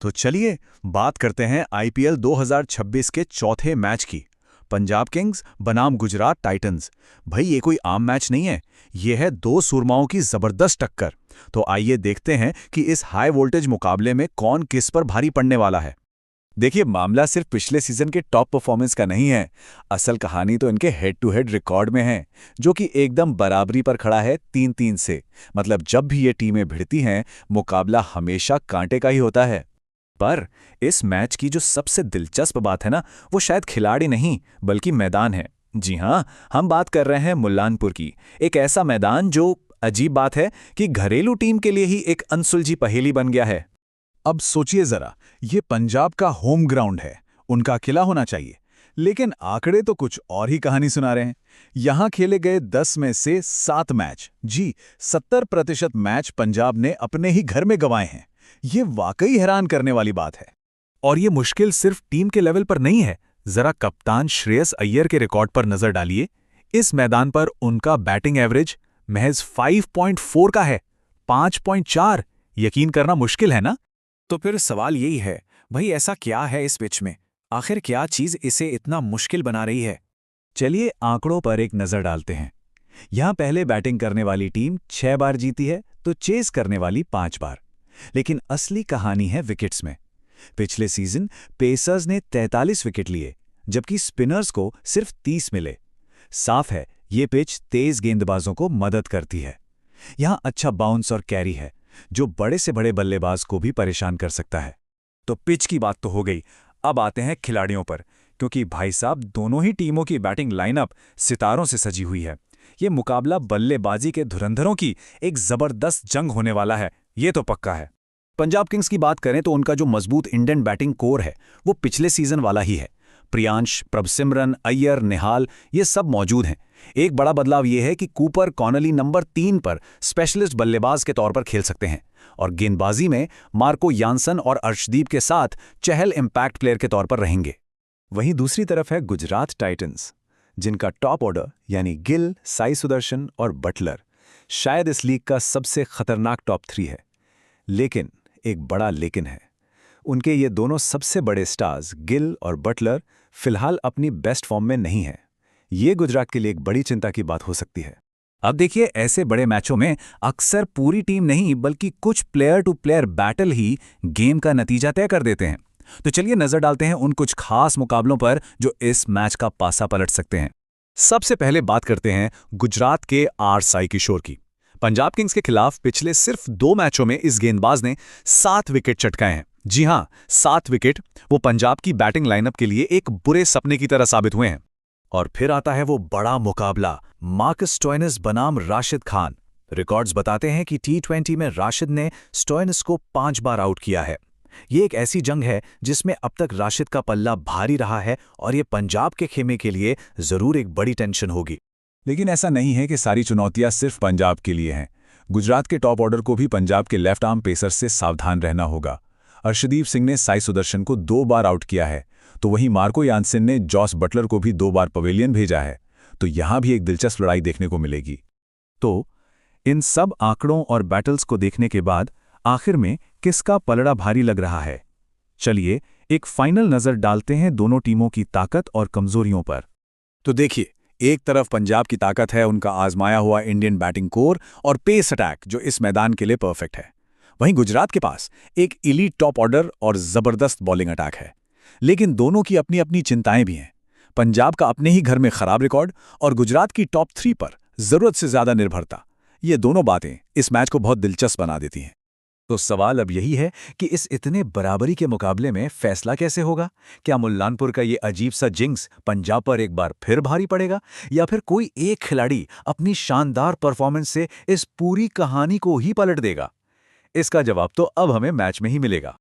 तो चलिए बात करते हैं आईपीएल 2026 के चौथे मैच की। पंजाब किंग्स बनाम गुजरात टाइटंस। भाई ये कोई आम मैच नहीं है, ये है दो सुरमाओं की जबरदस्त टक्कर। तो आइए देखते हैं कि इस हाई वोल्टेज मुकाबले में कौन किस पर भारी पड़ने वाला है। देखिए, मामला सिर्फ पिछले सीजन के टॉप परफॉर्मेंस का नहीं है। असल कहानी तो इनके हेड टू हेड रिकॉर्ड में है, जो कि एकदम बराबरी पर खड़ा है 3-3 से। मतलब जब भी ये टीमें भिड़ती हैं, मुकाबला हमेशा कांटे का ही होता है। पर इस मैच की जो सबसे दिलचस्प बात है ना, वो शायद खिलाड़ी नहीं बल्कि मैदान है। जी हाँ, हम बात कर रहे हैं मुल्लानपुर की। एक ऐसा मैदान जो, अजीब बात है कि घरेलू टीम के लिए ही एक अनसुलझी पहेली बन गया है। अब सोचिए जरा, ये पंजाब का होम ग्राउंड है, उनका किला होना चाहिए। लेकिन आंकड़े तो कुछ और ही कहानी सुना रहे हैं। यहां खेले गए 10 में से 7 मैच, जी 70% मैच पंजाब ने अपने ही घर में गंवाए हैं। ये वाकई हैरान करने वाली बात है। और ये मुश्किल सिर्फ टीम के लेवल पर नहीं है। जरा कप्तान श्रेयस अय्यर के रिकॉर्ड पर नजर डालिए। इस मैदान पर उनका बैटिंग एवरेज महज 5.4 का है। 5.4 यकीन करना मुश्किल है ना। तो फिर सवाल यही है, भाई ऐसा क्या है इस पिच में? आखिर क्या चीज इसे इतना मुश्किल बना रही है? चलिए आंकड़ों पर एक नजर डालते हैं। यहां पहले बैटिंग करने वाली टीम 6 बार जीती है, तो चेस करने वाली 5 बार। लेकिन असली कहानी है विकेट्स में। पिछले सीजन पेसर्स ने 43 विकेट लिए, जबकि स्पिनर्स को सिर्फ 30 मिले। साफ है, ये पिच तेज गेंदबाजों को मदद करती है। यहां अच्छा बाउंस और कैरी है, जो बड़े से बड़े बल्लेबाज को भी परेशान कर सकता है। तो पिच की बात तो हो गई, अब आते हैं खिलाड़ियों पर। क्योंकि भाई साहब, दोनों ही टीमों की बैटिंग लाइनअप सितारों से सजी हुई है। ये मुकाबला बल्लेबाजी के धुरंधरों की एक जबरदस्त जंग होने वाला है, ये तो पक्का है। पंजाब किंग्स की बात करें तो उनका जो मजबूत इंडियन बैटिंग कोर है, वो पिछले सीजन वाला ही है। प्रियांश, प्रभसिमरन, अय्यर, निहाल, ये सब मौजूद हैं। एक बड़ा बदलाव ये है कि कूपर कॉनली नंबर 3 पर स्पेशलिस्ट बल्लेबाज के तौर पर खेल सकते हैं, और गेंदबाजी में मार्को यानसन और अर्शदीप के साथ चहल इम्पैक्ट प्लेयर के तौर पर रहेंगे। वहीं दूसरी तरफ है गुजरात टाइटंस, जिनका टॉप ऑर्डर यानी गिल, साई सुदर्शन और बटलर शायद इस लीग का सबसे खतरनाक टॉप 3 है। लेकिन एक बड़ा लेकिन है, उनके ये दोनों सबसे बड़े स्टार्स गिल और बटलर फिलहाल अपनी बेस्ट फॉर्म में नहीं हैं। ये गुजरात के लिए एक बड़ी चिंता की बात हो सकती है। अब देखिए, ऐसे बड़े मैचों में अक्सर पूरी टीम नहीं बल्कि कुछ प्लेयर टू प्लेयर बैटल ही गेम का नतीजा तय कर देते हैं। तो चलिए नजर डालते हैं उन कुछ खास मुकाबलों पर जो इस मैच का पासा पलट सकते हैं। सबसे पहले बात करते हैं गुजरात के आर साई किशोर की। पंजाब किंग्स के खिलाफ पिछले सिर्फ 2 मैचों में इस गेंदबाज ने 7 विकेट चटकाए हैं। जी हां, 7 विकेट। वो पंजाब की बैटिंग लाइनअप के लिए एक बुरे सपने की तरह साबित हुए हैं। और फिर आता है वो बड़ा मुकाबला, मार्कस स्टोइनिस बनाम राशिद खान। रिकॉर्ड्स बताते हैं कि टी20 में राशिद ने स्टोइनिस को 5 बार आउट किया है। ये एक ऐसी जंग है जिसमें अब तक राशिद का पल्ला भारी रहा है, और ये पंजाब के खेमे के लिए जरूर एक बड़ी टेंशन होगी। लेकिन ऐसा नहीं है कि सारी चुनौतियां सिर्फ पंजाब के लिए हैं। गुजरात के टॉप ऑर्डर को भी पंजाब के लेफ्ट आर्म पेसर से सावधान रहना होगा। अर्शदीप सिंह ने साई सुदर्शन को 2 बार आउट किया है, तो वहीं मार्को यानसन ने जॉस बटलर को भी 2 बार पवेलियन भेजा है। तो यहां भी एक दिलचस्प लड़ाई देखने को मिलेगी। तो इन सब आंकड़ों और बैटल्स को देखने के बाद आखिर में किसका पलड़ा भारी लग रहा है? चलिए एक फाइनल नजर डालते हैं दोनों टीमों की ताकत और कमजोरियों पर। तो देखिए, एक तरफ पंजाब की ताकत है उनका आजमाया हुआ इंडियन बैटिंग कोर और पेस अटैक, जो इस मैदान के लिए परफेक्ट है। वहीं गुजरात के पास एक इलीट टॉप ऑर्डर और जबरदस्त बॉलिंग अटैक है। लेकिन दोनों की अपनी अपनी चिंताएं भी हैं। पंजाब का अपने ही घर में खराब रिकॉर्ड और गुजरात की टॉप 3 पर जरूरत से ज्यादा निर्भरता। ये दोनों बातें इस मैच को बहुत दिलचस्प बना देती हैं। तो सवाल अब यही है कि इस इतने बराबरी के मुकाबले में फैसला कैसे होगा? क्या मुल्लानपुर का ये अजीब सा जिंक्स पंजाब पर एक बार फिर भारी पड़ेगा, या फिर कोई एक खिलाड़ी अपनी शानदार परफॉर्मेंस से इस पूरी कहानी को ही पलट देगा? इसका जवाब तो अब हमें मैच में ही मिलेगा।